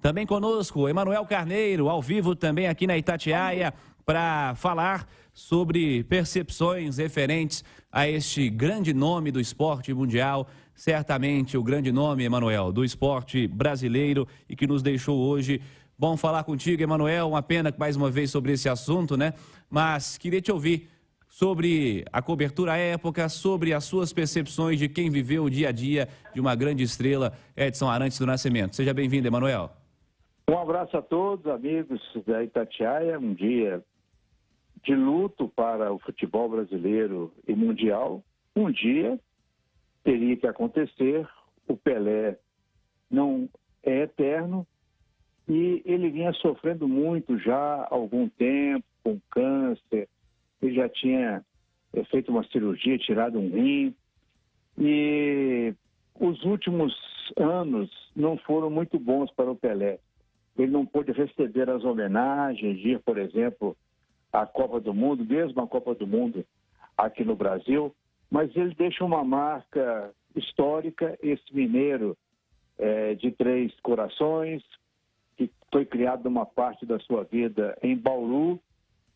Também conosco, Emanuel Carneiro, ao vivo também aqui na Itatiaia, para falar sobre percepções referentes a este grande nome do esporte mundial, certamente o grande nome, Emanuel, do esporte brasileiro e que nos deixou hoje. Bom falar contigo, Emanuel, uma pena mais uma vez sobre esse assunto, né? Mas queria te ouvir sobre a cobertura à época, sobre as suas percepções de quem viveu o dia a dia de uma grande estrela, Edson Arantes do Nascimento. Seja bem-vindo, Emanuel. Um abraço a todos, amigos da Itatiaia. Um dia de luto para o futebol brasileiro e mundial. Um dia teria que acontecer. O Pelé não é eterno e ele vinha sofrendo muito já há algum tempo com câncer. Ele já tinha feito uma cirurgia, tirado um rim. E os últimos anos não foram muito bons para o Pelé. Ele não pôde receber as homenagens, de ir, por exemplo, à Copa do Mundo, mesmo a Copa do Mundo aqui no Brasil, mas ele deixa uma marca histórica, esse mineiro de Três Corações, que foi criado uma parte da sua vida em Bauru,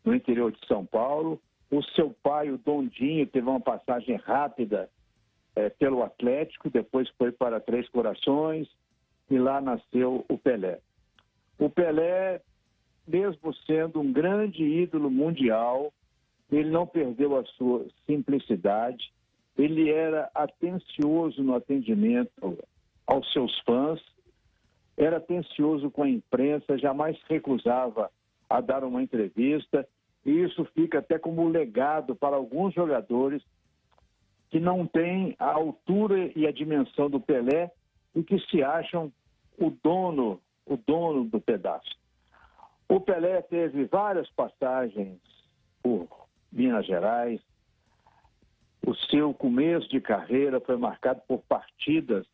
no interior de São Paulo. O seu pai, o Dondinho, teve uma passagem rápida pelo Atlético, depois foi para Três Corações e lá nasceu o Pelé. O Pelé, mesmo sendo um grande ídolo mundial, ele não perdeu a sua simplicidade, ele era atencioso no atendimento aos seus fãs, era atencioso com a imprensa, jamais recusava a dar uma entrevista, e isso fica até como legado para alguns jogadores que não têm a altura e a dimensão do Pelé e que se acham o dono do pedaço. O Pelé teve várias passagens por Minas Gerais. O seu começo de carreira foi marcado por partidas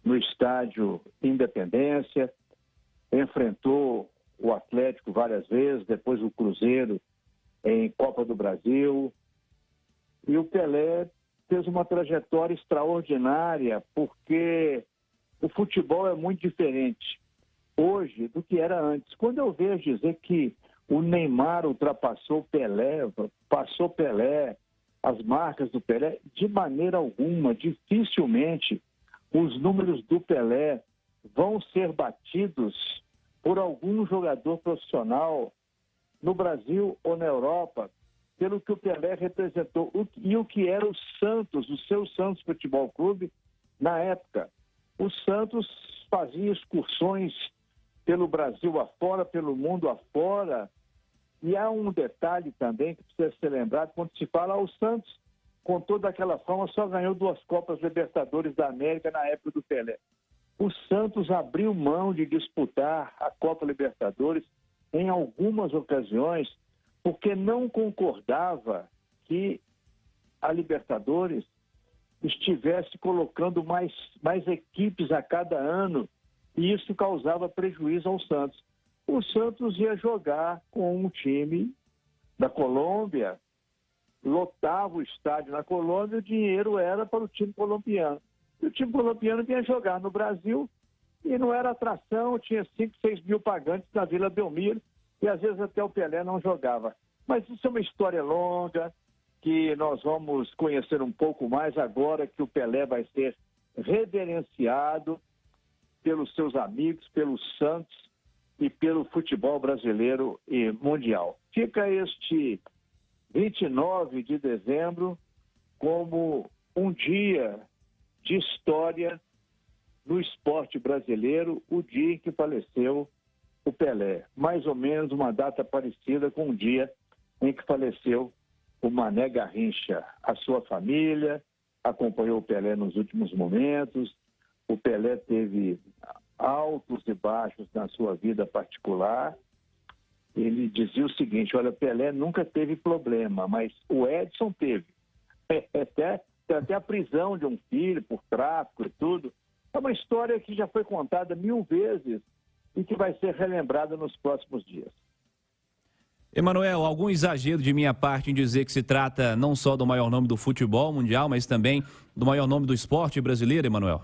no estádio Independência. Enfrentou o Atlético várias vezes, depois o Cruzeiro em Copa do Brasil. E o Pelé fez uma trajetória extraordinária, porque o futebol é muito diferente hoje do que era antes. Quando eu vejo dizer que o Neymar ultrapassou passou Pelé, as marcas do Pelé, de maneira alguma, dificilmente os números do Pelé vão ser batidos por algum jogador profissional no Brasil ou na Europa, pelo que o Pelé representou e o que era o Santos, o seu Santos Futebol Clube, na época. O Santos fazia excursões pelo Brasil afora, pelo mundo afora. E há um detalhe também que precisa ser lembrado, quando se fala o Santos, com toda aquela fama, só ganhou 2 Copas Libertadores da América na época do Pelé. O Santos abriu mão de disputar a Copa Libertadores em algumas ocasiões, porque não concordava que a Libertadores estivesse colocando mais equipes a cada ano, e isso causava prejuízo ao Santos. O Santos ia jogar com um time da Colômbia, lotava o estádio na Colômbia e o dinheiro era para o time colombiano. E o time colombiano vinha jogar no Brasil e não era atração, tinha 5, 6 mil pagantes na Vila Belmiro e às vezes até o Pelé não jogava. Mas isso é uma história longa que nós vamos conhecer um pouco mais agora que o Pelé vai ser reverenciado pelos seus amigos, pelos Santos e pelo futebol brasileiro e mundial. Fica este 29 de dezembro como um dia de história no esporte brasileiro, o dia em que faleceu o Pelé. Mais ou menos uma data parecida com o dia em que faleceu o Mané Garrincha. A sua família acompanhou o Pelé nos últimos momentos. O Pelé teve altos e baixos na sua vida particular. Ele dizia o seguinte: olha, Pelé nunca teve problema, mas o Edson teve. Até a prisão de um filho por tráfico e tudo. É uma história que já foi contada 1000 vezes e que vai ser relembrada nos próximos dias. Emanuel, algum exagero de minha parte em dizer que se trata não só do maior nome do futebol mundial, mas também do maior nome do esporte brasileiro, Emanuel?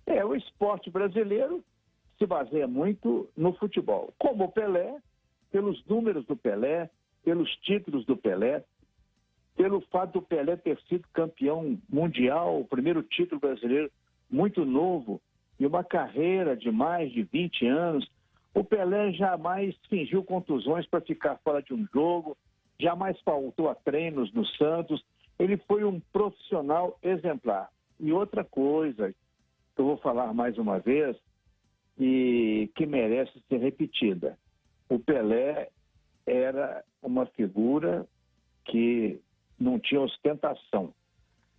O esporte brasileiro se baseia muito no futebol. Como o Pelé, pelos números do Pelé, pelos títulos do Pelé, pelo fato do Pelé ter sido campeão mundial, o primeiro título brasileiro muito novo, e uma carreira de mais de 20 anos. O Pelé jamais fingiu contusões para ficar fora de um jogo, jamais faltou a treinos no Santos. Ele foi um profissional exemplar. E outra coisa que eu vou falar mais uma vez e que merece ser repetida. O Pelé era uma figura que não tinha ostentação.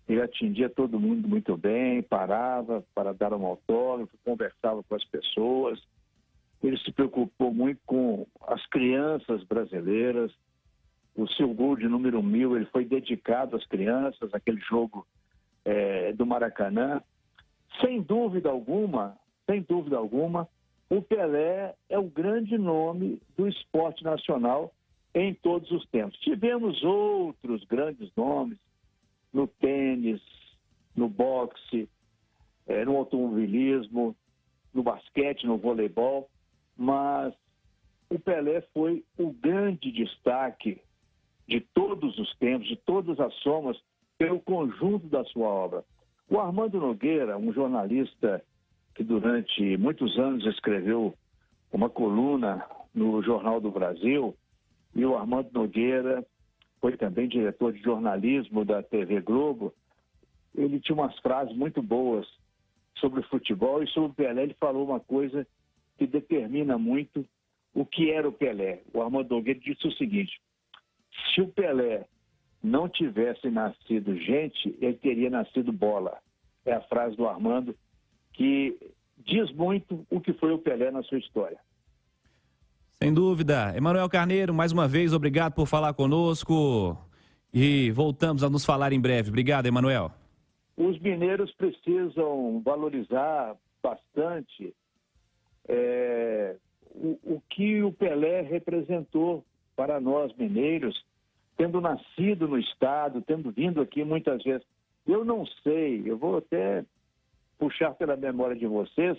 Ele atendia todo mundo muito bem, parava para dar um autógrafo, conversava com as pessoas. Ele se preocupou muito com as crianças brasileiras. O seu gol de número 1000, ele foi dedicado às crianças, aquele jogo do Maracanã. Sem dúvida alguma, o Pelé é o grande nome do esporte nacional em todos os tempos. Tivemos outros grandes nomes no tênis, no boxe, no automobilismo, no basquete, no voleibol, mas o Pelé foi o grande destaque de todos os tempos, de todas as somas, pelo conjunto da sua obra. O Armando Nogueira, um jornalista que durante muitos anos escreveu uma coluna no Jornal do Brasil, e o Armando Nogueira foi também diretor de jornalismo da TV Globo, ele tinha umas frases muito boas sobre o futebol, e sobre o Pelé ele falou uma coisa que determina muito o que era o Pelé. O Armando Nogueira disse o seguinte: se o Pelé não tivesse nascido gente, ele teria nascido bola. É a frase do Armando, que diz muito o que foi o Pelé na sua história. Sem dúvida. Emanuel Carneiro, mais uma vez, obrigado por falar conosco e voltamos a nos falar em breve. Obrigado, Emanuel. Os mineiros precisam valorizar bastante o que o Pelé representou para nós mineiros, tendo nascido no estado, tendo vindo aqui muitas vezes. Eu não sei, eu vou até puxar pela memória de vocês,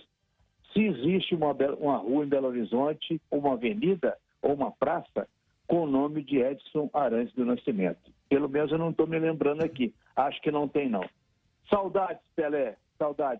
se existe uma rua em Belo Horizonte, uma avenida ou uma praça com o nome de Edson Arantes do Nascimento. Pelo menos eu não estou me lembrando aqui. Acho que não tem, não. Saudades, Pelé. Saudades.